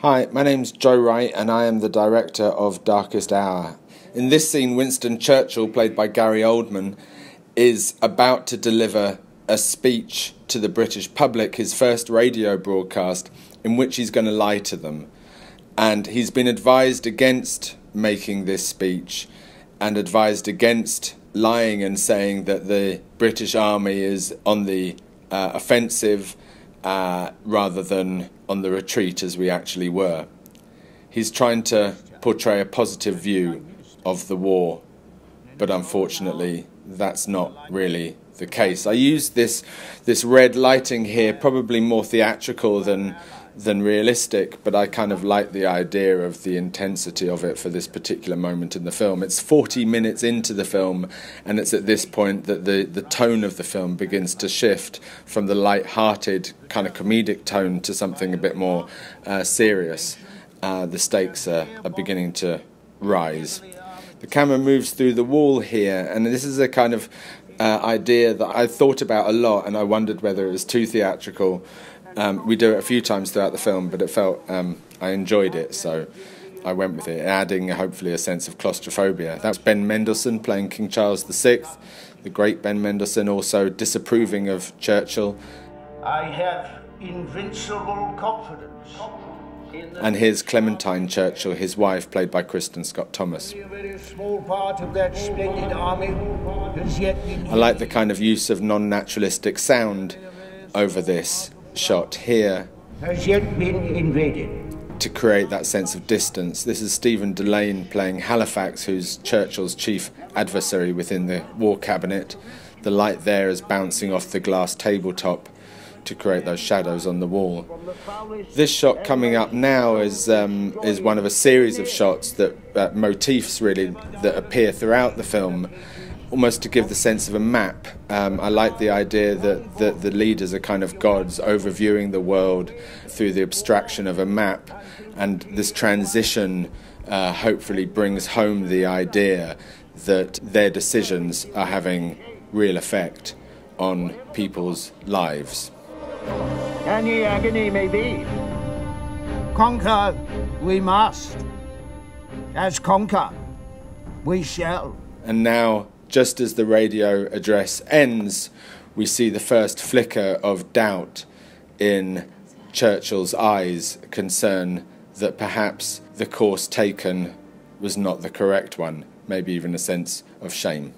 Hi, my name's Joe Wright and I am the director of Darkest Hour. In this scene, Winston Churchill, played by Gary Oldman, is about to deliver a speech to the British public, his first radio broadcast, in which he's going to lie to them. And he's been advised against making this speech and advised against lying and saying that the British Army is on the offensive rather than on the retreat as we actually were. He's trying to portray a positive view of the war, but unfortunately that's not really the case. I use this red lighting here, probably more theatrical than realistic, but I kind of like the idea of the intensity of it for this particular moment in the film. It's 40 minutes into the film, and it's at this point that the tone of the film begins to shift from the light-hearted kind of comedic tone to something a bit more serious. The stakes are beginning to rise. The camera moves through the wall here, and this is a kind of idea that I thought about a lot, and I wondered whether it was too theatrical. We do it a few times throughout the film, but it felt I enjoyed it, so I went with it, adding hopefully a sense of claustrophobia. That was Ben Mendelsohn playing King Charles VI, the great Ben Mendelsohn, also disapproving of Churchill. I have invincible confidence. And here's Clementine Churchill, his wife, played by Kristen Scott Thomas. A very small part of that splendid army has yet been... I like the kind of use of non-naturalistic sound over this shot here has yet been invaded, to create that sense of distance. This is Stephen Delane playing Halifax, who's Churchill's chief adversary within the War Cabinet. The light there is bouncing off the glass tabletop to create those shadows on the wall. This shot coming up now is one of a series of shots that motifs really that appear throughout the film, almost to give the sense of a map. I like the idea that the leaders are kind of gods overviewing the world through the abstraction of a map, and this transition hopefully brings home the idea that their decisions are having real effect on people's lives. Any agony may be, conquer we must, as conquer we shall. And now, just as the radio address ends, we see the first flicker of doubt in Churchill's eyes, concern that perhaps the course taken was not the correct one, maybe even a sense of shame.